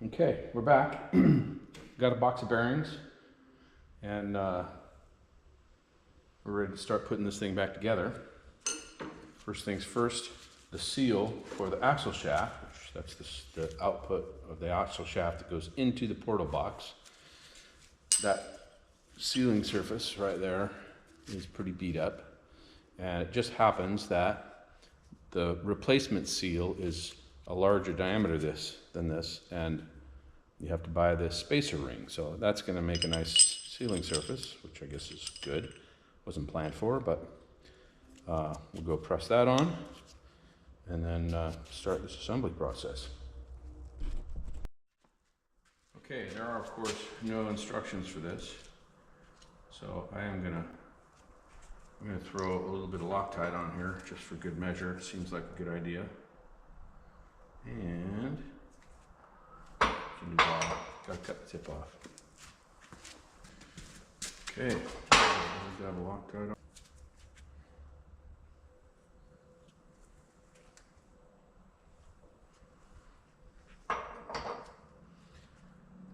Okay, we're back. Got a box of bearings, and we're ready to start putting this thing back together. First things first, the seal for the axle shaft, which that's the output of the axle shaft that goes into the portal box. That sealing surface right there is pretty beat up, and it just happens that the replacement seal is a larger diameter than this, and you have to buy this spacer ring. So that's going to make a nice sealing surface, which I guess is good. Wasn't planned for, but we'll go press that on and then start this assembly process. Okay, there are of course no instructions for this, so I'm gonna throw a little bit of Loctite on here just for good measure. Seems like a good idea. And gotta cut the tip off. Okay, got a Loctite on.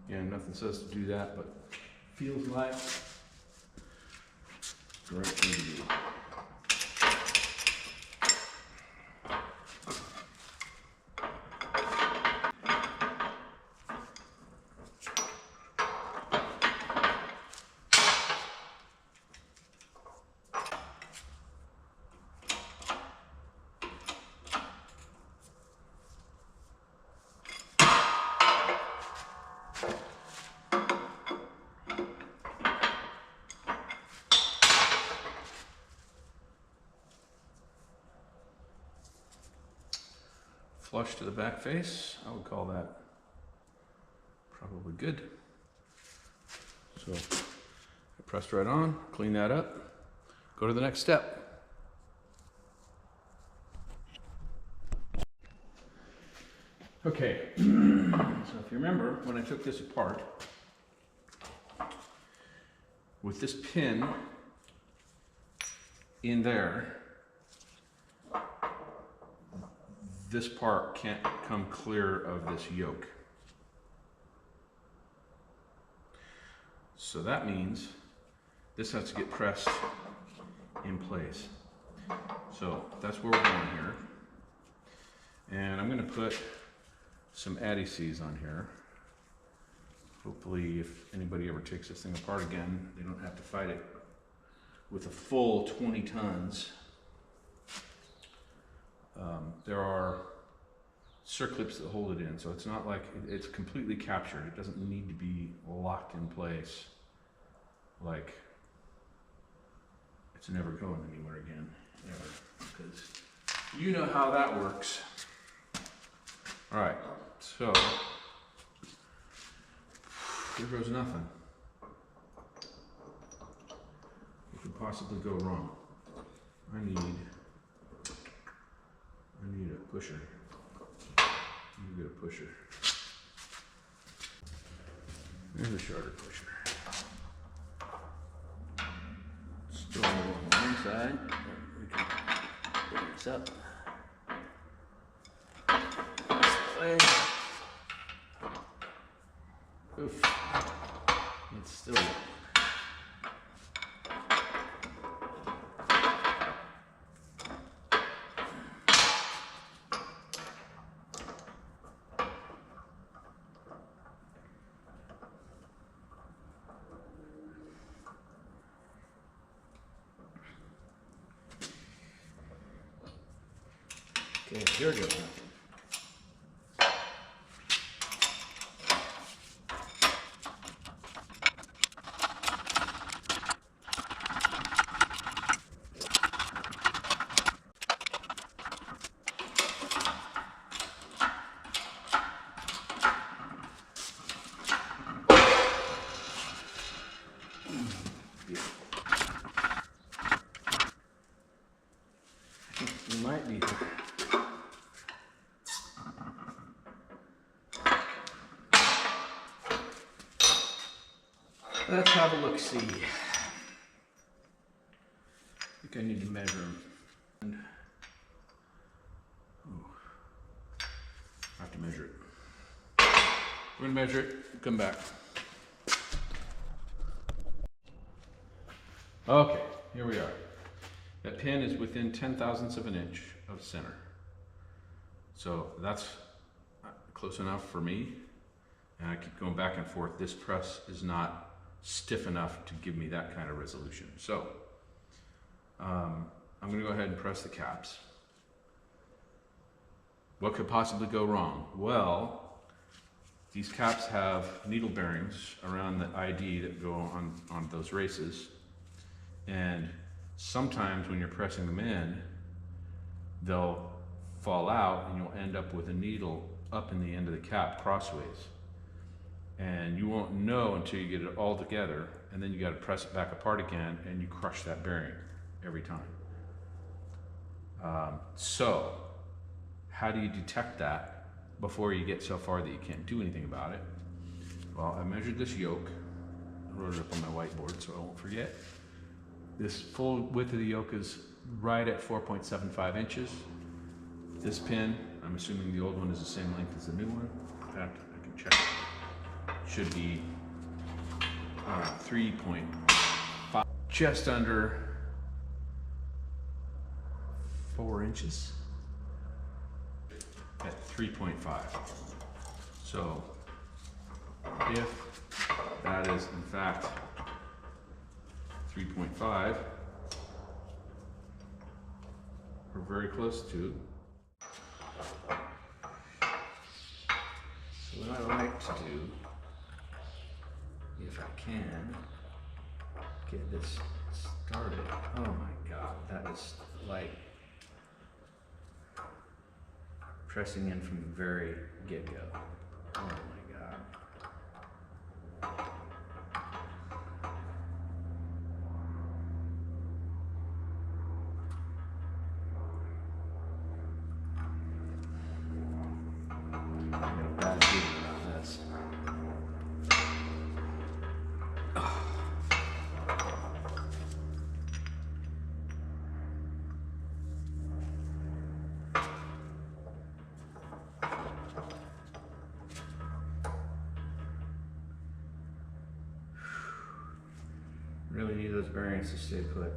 Again, nothing says to do that, but feels like the right thing to do. Flush to the back face, I would call that probably good. So I pressed right on, clean that up, go to the next step. Okay, so if you remember when I took this apart, with this pin in there, this part can't come clear of this yoke. So that means this has to get pressed in place. So that's where we're going here. And I'm gonna put some adhesives on here. Hopefully if anybody ever takes this thing apart again, they don't have to fight it with a full 20 tons. There are circlips that hold it in, so it's not like it's completely captured. It doesn't need to be locked in place like it's never going anywhere again, ever, because you know how that works. All right, so here goes nothing. What could possibly go wrong? I need a pusher. You get a pusher. There's a shorter pusher. Still on one side. We can bring this up. This way. Oof. It's still. Okay, here we go. You might be. Let's have a look-see. I think I need to measure them. I have to measure it. We're gonna measure it, come back. Okay, here we are. That pin is within 10,000ths of an inch of center. So that's close enough for me. And I keep going back and forth. This press is not stiff enough to give me that kind of resolution. So I'm gonna go ahead and press the caps. What could possibly go wrong? Well, these caps have needle bearings around the ID that go on those races. And sometimes when you're pressing them in, they'll fall out and you'll end up with a needle up in the end of the cap crossways. And you won't know until you get it all together, and then you got to press it back apart again and you crush that bearing every time. So how do you detect that before you get so far that you can't do anything about it? Well, I measured this yoke. I wrote it up on my whiteboard so I won't forget. This full width of the yoke is right at 4.75 inches. This pin, I'm assuming the old one is the same length as the new one. In fact, I can check. Should be 3.5, just under 4 inches at 3.5. So if that is in fact 3.5, we're very close to. So what I like to do, if I can, get this started. Oh my God, that is like pressing in from the very get-go. Oh my God. I got a bad feeling about this. Really need those bearings to stay put.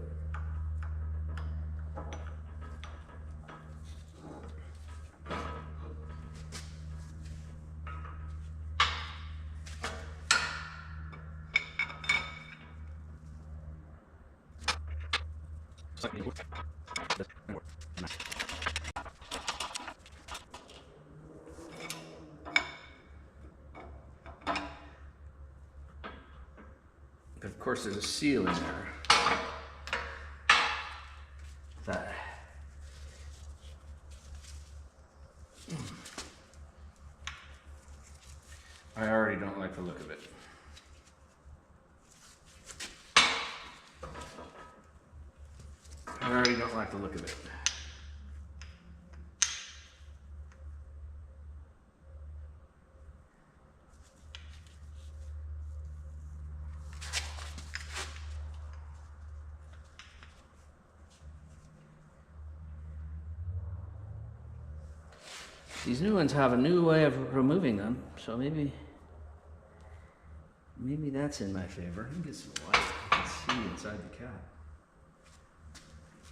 But of course there's a seal in there. That I already don't like the look of it. I already don't like the look of it. These new ones have a new way of removing them, so maybe that's in my favor. Let me get some light. I can see inside the cap.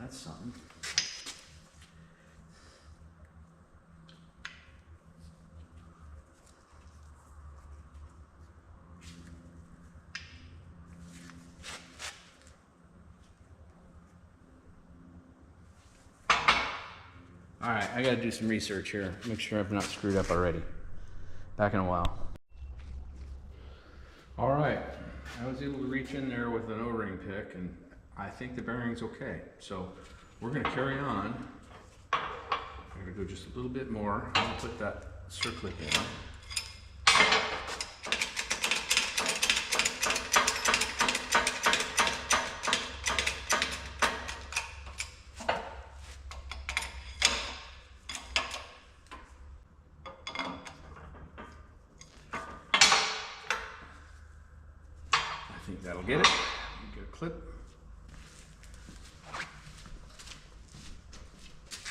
That's something. All right, I gotta do some research here. Make sure I've not screwed up already. Back in a while. All right, I was able to reach in there with an O-ring pick, and I think the bearing's okay. So we're gonna carry on. I'm gonna go just a little bit more. I'm gonna put that circlip in. I think that'll get it. Get a clip.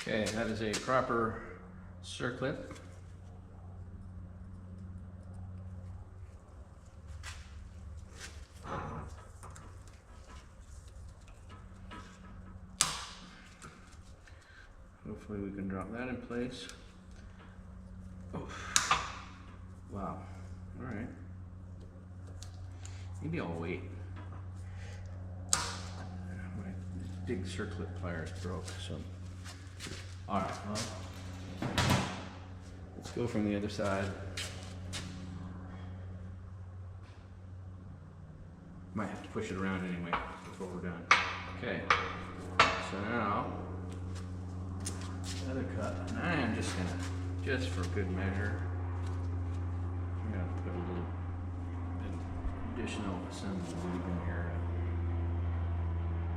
Okay, that is a proper circlip. hopefully we can drop that in place. Oh, wow, all right. Maybe I'll wait. My big circlip pliers broke, so. All right, well, let's go from the other side. Might have to push it around anyway before we're done. Okay, so now, the other cut, and I am just gonna, just for good measure, I'm gonna put a little additional assembly lube in here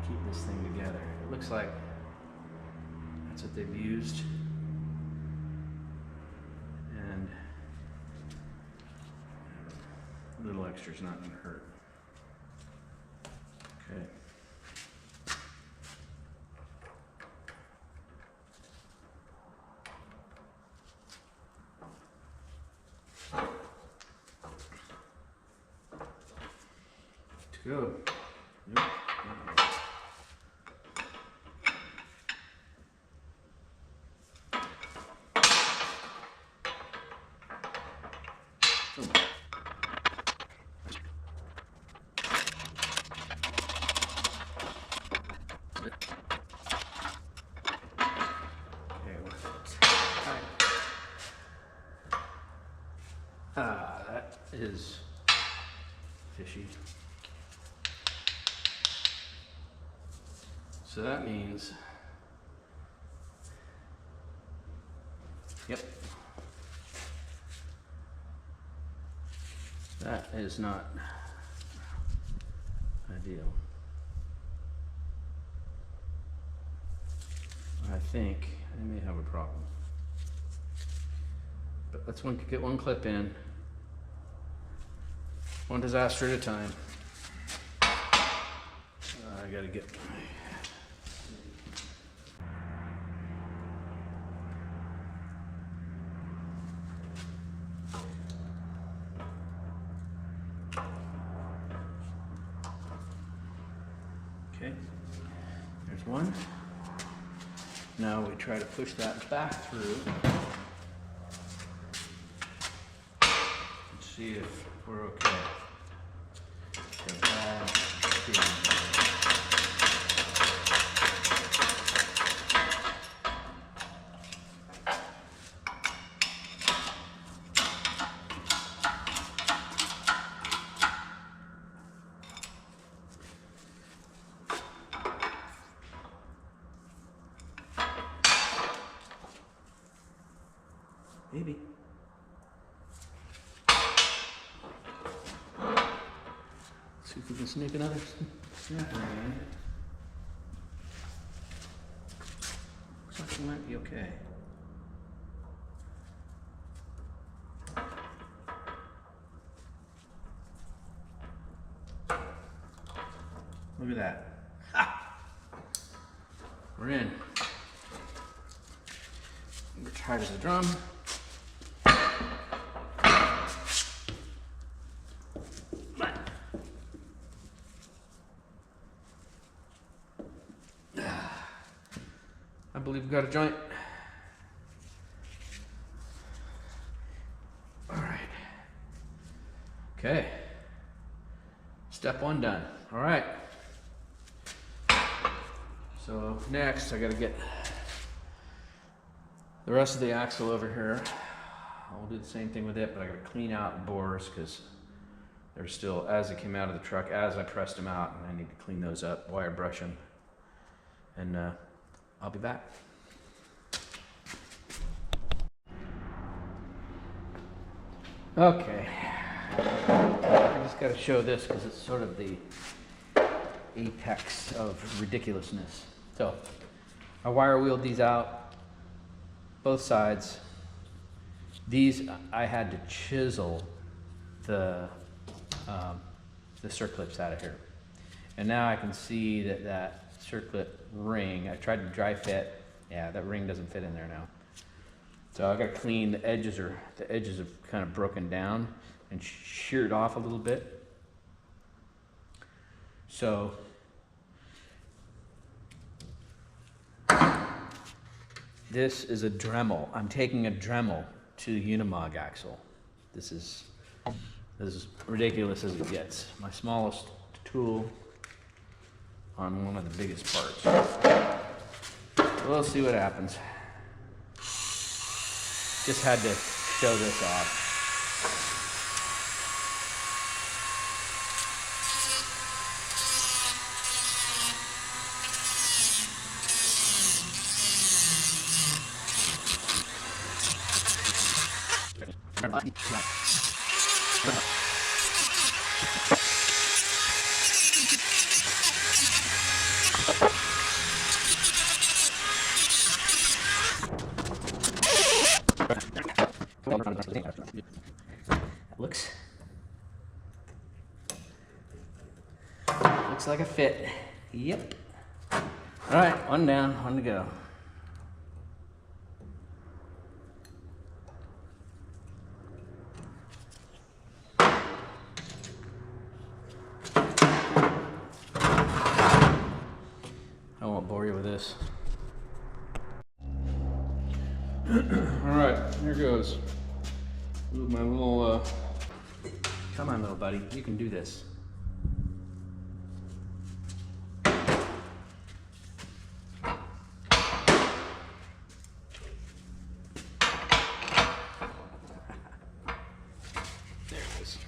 to keep this thing together. It looks like that's what they've used. And a little extra's not gonna hurt. Okay. To go. Yep. That is fishy. So that means, yep, that is not ideal. I think I may have a problem. But let's get one clip in. One disaster at a time. I gotta get. Okay, there's one. Now we try to push that back through. Let's see if we're okay. Maybe. See if we can sneak another snap in. Looks like we might be okay. Look at that. Ha! We're in. We're tight as a drum. I believe we've got a joint. All right. Okay. Step one done. All right. So next I got to get the rest of the axle over here. I'll do the same thing with it, but I got to clean out the bores because they're still, as they came out of the truck, as I pressed them out, and I need to clean those up, wire brush them, and I'll be back. Okay, I just got to show this because it's sort of the apex of ridiculousness. So I wire wheeled these out, both sides. These I had to chisel the circlips out of here, and now I can see that circlip ring, I tried to dry fit. Yeah, that ring doesn't fit in there now. So I got to clean the edges. The edges have kind of broken down and sheared off a little bit. So This is a Dremel. I'm taking a Dremel to Unimog axle. This is as ridiculous as it gets. My smallest tool on one of the biggest parts. We'll see what happens. Just had to show this off. Looks like a fit. Yep. All right, one down, one to go. I won't bore you with this. All right, here goes. Ooh, my little, Come on, little buddy, you can do this. There it is.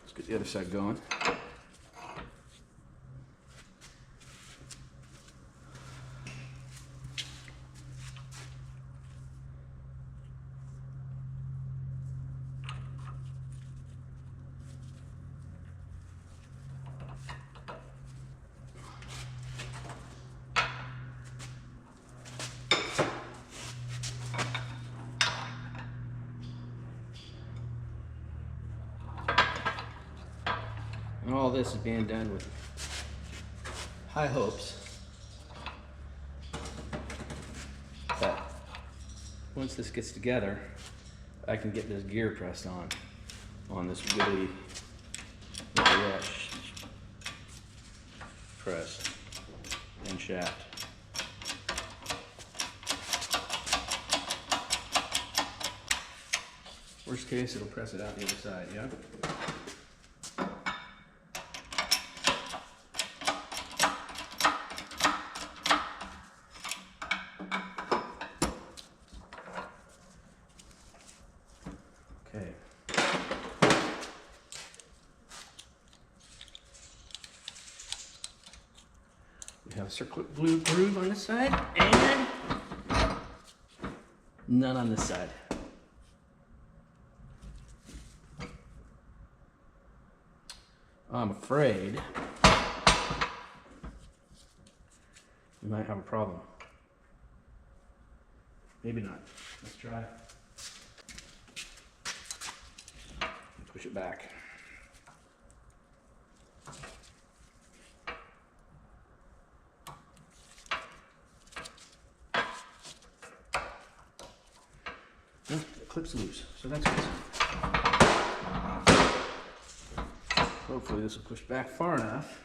let's get the other side going. And all this is being done with high hopes that once this gets together, I can get this gear pressed on this really press and shaft. Worst case, it'll press it out the other side, yeah? Okay. We have a circlip blue groove on this side and none on this side. I'm afraid we might have a problem. Maybe not. Let's try. Push it back. The clip's loose, so that's good. Hopefully this will push back far enough.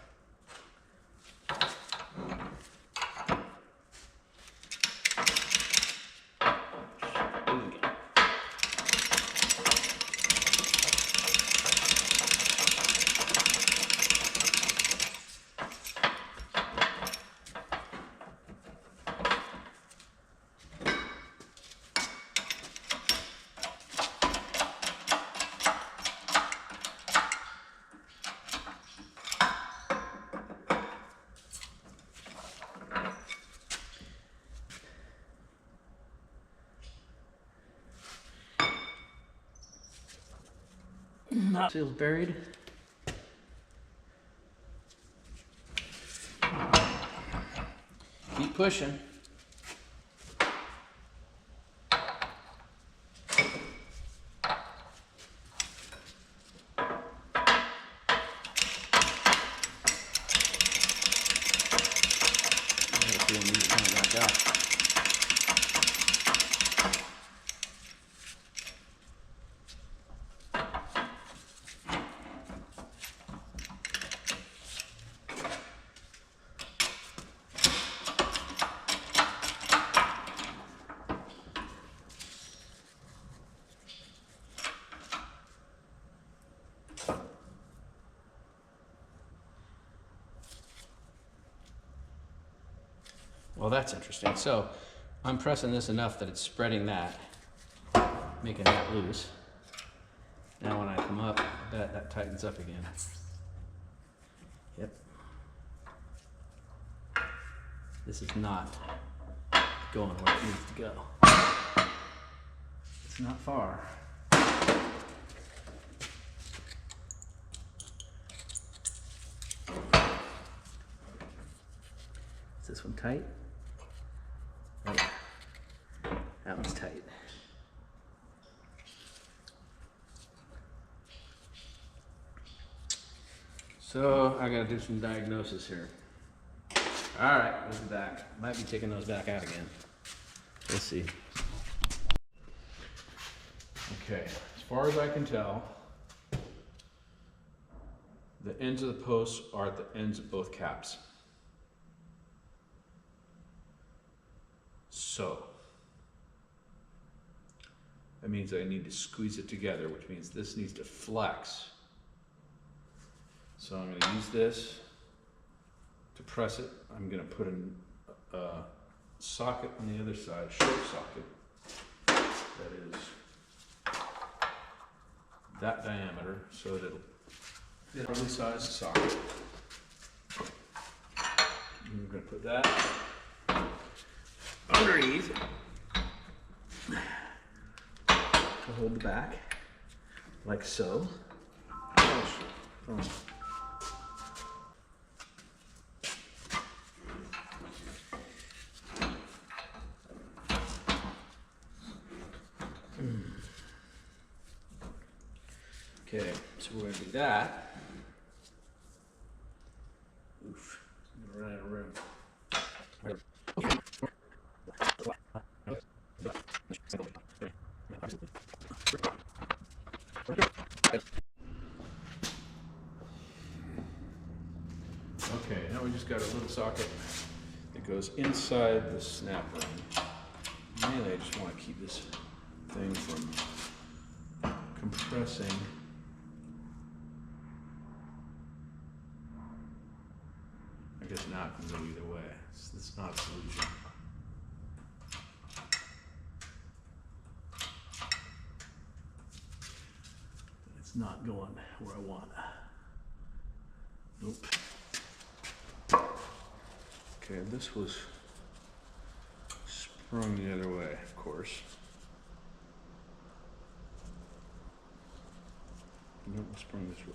Feels buried. Keep pushing. Well, that's interesting. So I'm pressing this enough that it's spreading that, making that loose. Now when I come up, that tightens up again. Yep. This is not going where it needs to go. It's not far. Is this one tight? Oh, yeah. That one's tight. So I gotta do some diagnosis here. All right, we'll be back. Might be taking those back out again. We'll see. Okay, as far as I can tell, the ends of the posts are at the ends of both caps. So that means I need to squeeze it together, which means this needs to flex. So I'm going to use this to press it. I'm going to put a socket on the other side, a short socket, that is that diameter, so that it'll fit on the size socket. I'm going to put that underneath to hold the back, like so. Oh. Okay, so we're going to do that. Oof, I'm going to run out of room. Okay, now we just got a little socket that goes inside the snap ring. Mainly I just want to keep this thing from compressing. I guess not can go either way. It's not a solution. It's not going where I want. Nope. Okay, this was sprung the other way, of course. No, it was sprung this way.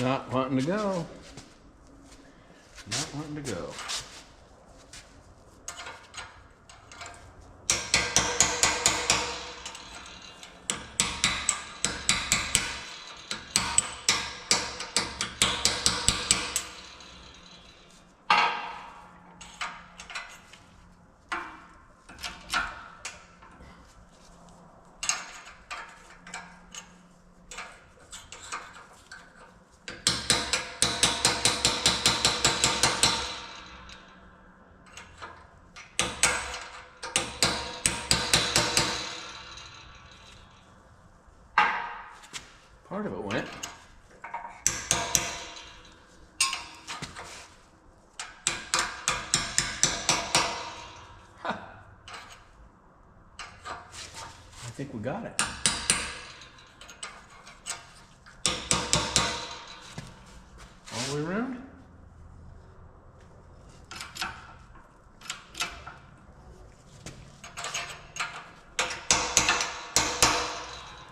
Not wanting to go. Not wanting to go. Part of it went. Huh. I think we got it. All the way around.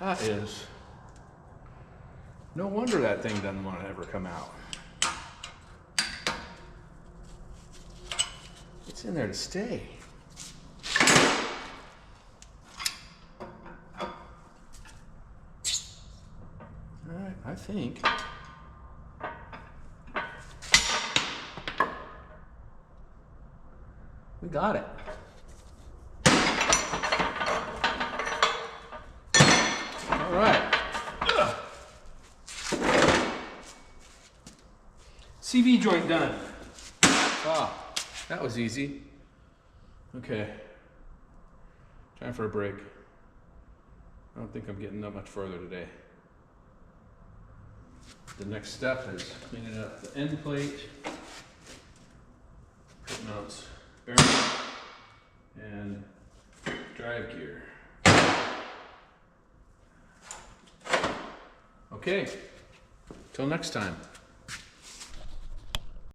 That is. No wonder that thing doesn't want to ever come out. It's in there to stay. All right, I think. We got it. All right. CV joint done. Ah, that was easy. Okay. Time for a break. I don't think I'm getting that much further today. The next step is cleaning up the end plate, pit mounts, bearing, and drive gear. Okay, till next time.